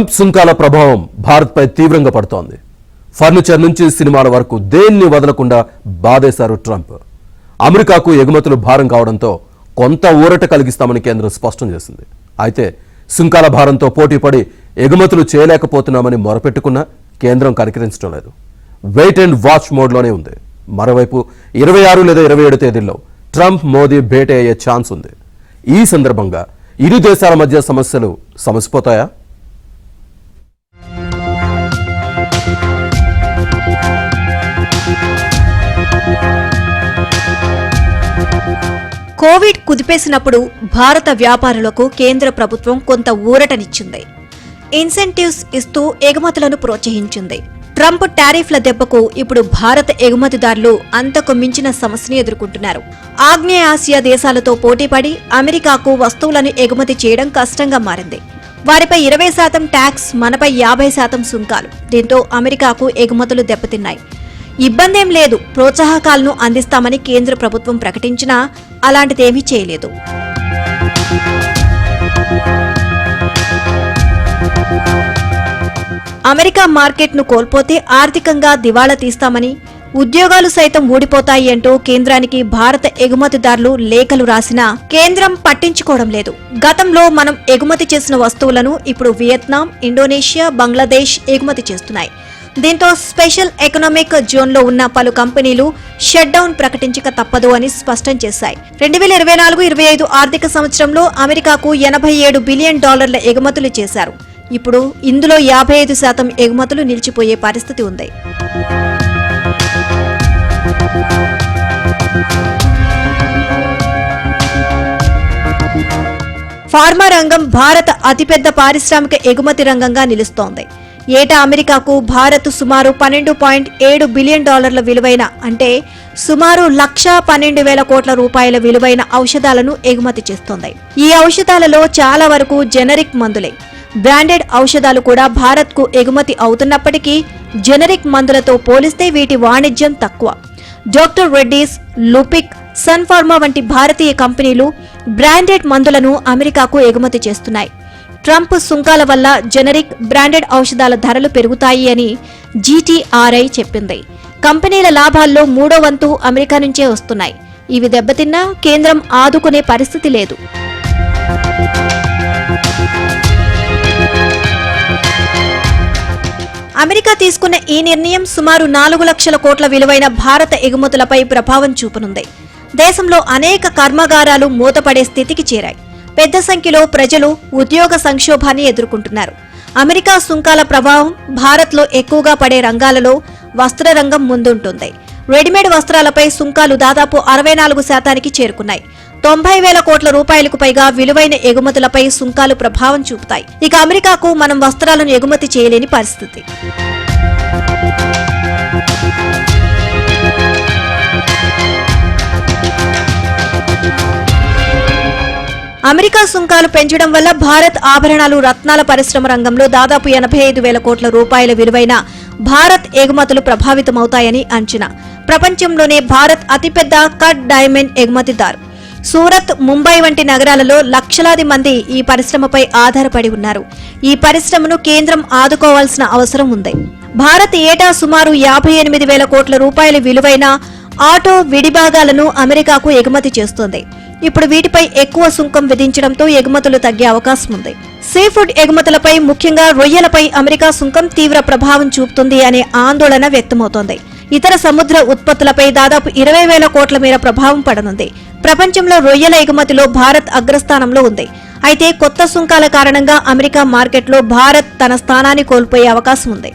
Trump సుంకాల ప్రభావం భారత్పై తీవ్రంగా పడుతోంది. ఫర్నిచర్ నుంచి సినిమాల వరకు దేన్ని వదలకుండా బాధేశారు ట్రంప్. అమెరికాకు ఎగుమతులు భారం కావడంతో కొంత ఊరట కలిగిస్తామని కేంద్రం స్పష్టం చేసింది. అయితే సుంకాల భారంతో పోటీపడి ఎగుమతులు చేయలేకపోతున్నామని మొరపెట్టుకున్నా కేంద్రం కనికరించడం లేదు. వెయిట్ అండ్ వాచ్ మోడ్లోనే ఉంది. మరోవైపు 26 లేదా 27 తేదీల్లో ట్రంప్ మోదీ భేటీ అయ్యే ఛాన్స్ ఉంది. ఈ సందర్భంగా ఇరు దేశాల మధ్య సమస్యలు సమసిపోతాయా? కోవిడ్ కుదిపేసినప్పుడు భారత వ్యాపారులకు కేంద్ర ప్రభుత్వం కొంత ఊరటనిచ్చింది. ఇన్సెంటివ్స్ ఇస్తూ ఎగుమతులను ప్రోత్సహించింది. ట్రంప్ టారిఫ్ల దెబ్బకు ఇప్పుడు భారత ఎగుమతిదారులు అంతకు మించిన సమస్యను ఎదుర్కొంటున్నారు. ఆగ్నేయ ఆసియా దేశాలతో పోటీపడి అమెరికాకు వస్తువులను ఎగుమతి చేయడం కష్టంగా మారింది. వారిపై 20% ట్యాక్స్, మనపై 50% సుంకాలు. దీంతో అమెరికాకు ఎగుమతులు దెబ్బతిన్నాయి. ఇబ్బందేం లేదు, ప్రోత్సాహకాలను అందిస్తామని కేంద్ర ప్రభుత్వం ప్రకటించినా అలాంటిదేమీ చేయలేదు. అమెరికా మార్కెట్ను కోల్పోతే ఆర్థికంగా దివాళా తీస్తామని, ఉద్యోగాలు సైతం ఊడిపోతాయి అంటూ కేంద్రానికి భారత ఎగుమతిదారులు లేఖలు రాసినా కేంద్రం పట్టించుకోవడం లేదు. గతంలో మనం ఎగుమతి చేసిన వస్తువులను ఇప్పుడు వియత్నాం, ఇండోనేషియా, బంగ్లాదేశ్ ఎగుమతి చేస్తున్నాయి. దీంతో స్పెషల్ ఎకనామిక్ జోన్లో ఉన్న పలు కంపెనీలు షట్ డౌన్ ప్రకటించక తప్పదు అని స్పష్టం చేశాయి. 2024-25 ఆర్థిక సంవత్సరంలో అమెరికాకు $87 బిలియన్ ఎగుమతులు చేశారు. ఇప్పుడు ఇందులో 55% ఎగుమతులు నిలిచిపోయే పరిస్థితి ఉంది. ఫార్మా రంగం భారత అతిపెద్ద పారిశ్రామిక ఎగుమతి రంగంగా నిలుస్తోంది. ఏటా అమెరికాకు భారత్ సుమారు $12.7 బిలియన్ విలువైన, అంటే సుమారు 1,12,000 కోట్ల రూపాయల విలువైన ఔషధాలను ఎగుమతి చేస్తోంది. ఈ ఔషధాలలో చాలా వరకు జెనరిక్ మందులే. బ్రాండెడ్ ఔషధాలు కూడా భారత్కు ఎగుమతి అవుతున్నప్పటికీ జెనరిక్ మందులతో పోలిస్తే వీటి వాణిజ్యం తక్కువ. డాక్టర్ రెడ్డీస్, లుపిక్, సన్ ఫార్మా వంటి భారతీయ కంపెనీలు బ్రాండెడ్ మందులను అమెరికాకు ఎగుమతి చేస్తున్నాయి. ట్రంప్ సుంకాల వల్ల జెనరిక్, బ్రాండెడ్ ఔషధాల ధరలు పెరుగుతాయి అని జీటీఆర్ఐ చెప్పింది. కంపెనీల లాభాల్లో 3వ వంతు అమెరికా నుంచే వస్తున్నాయి. ఇవి దెబ్బతిన్నా కేంద్రం ఆదుకునే పరిస్థితి లేదు. అమెరికా తీసుకున్న ఈ నిర్ణయం సుమారు 4 లక్షల కోట్ల విలువైన భారత ఎగుమతులపై ప్రభావం చూపనుంది. దేశంలో అనేక కర్మాగారాలు మూతపడే స్థితికి చేరాయి. పెద్ద సంఖ్యలో ప్రజలు ఉద్యోగ సంక్షోభాన్ని ఎదుర్కొంటున్నారు. అమెరికా సుంకాల ప్రభావం భారత్లో ఎక్కువగా పడే రంగాలలో వస్త్ర రంగం ముందుంటుంది. రెడీమేడ్ వస్త్రాలపై సుంకాలు దాదాపు 64%కి చేరుకున్నాయి. 90,000 కోట్ల రూపాయలకు పైగా విలువైన ఎగుమతులపై సుంకాలు ప్రభావం చూపుతాయి. ఇక అమెరికాకు మనం వస్త్రాలను ఎగుమతి చేయలేని పరిస్థితి. అమెరికా సుంకాలు పెంచడం వల్ల భారత్ ఆభరణాలు, రత్నాల పరిశ్రమ రంగంలో దాదాపు 85,000 కోట్ల రూపాయల విలువైన భారత్ ఎగుమతులు ప్రభావితమవుతాయని అంచనా. ప్రపంచంలోనే భారత్ అతిపెద్ద కట్ డైమండ్ ఎగుమతిదారు. సూరత్, ముంబై వంటి నగరాలలో లక్షలాది మంది ఈ పరిశ్రమపై ఆధారపడి ఉన్నారు. ఈ పరిశ్రమను కేంద్రం ఆదుకోవాల్సిన అవసరం ఉంది. భారత్ ఏటా సుమారు 58,000 కోట్ల రూపాయల విలువైన ఆటో విడిభాగాలను అమెరికాకు ఎగుమతి చేస్తోంది. ఇప్పుడు వీటిపై ఎక్కువ సుంకం విధించడంతో ఎగుమతులు తగ్గే అవకాశం ఉంది. సీఫుడ్ ఎగుమతులపై, ముఖ్యంగా రొయ్యలపై అమెరికా సుంకం తీవ్ర ప్రభావం చూపుతుంది అనే ఆందోళన వ్యక్తమవుతోంది. ఇతర సముద్ర ఉత్పత్తులపై దాదాపు 20,000 కోట్ల మేర ప్రభావం పడనుంది. ప్రపంచంలో రొయ్యల ఎగుమతిలో భారత్ అగ్రస్థానంలో ఉంది. అయితే కొత్త సుంకాల కారణంగా అమెరికా మార్కెట్లో భారత్ తన స్థానాన్ని కోల్పోయే అవకాశం ఉంది.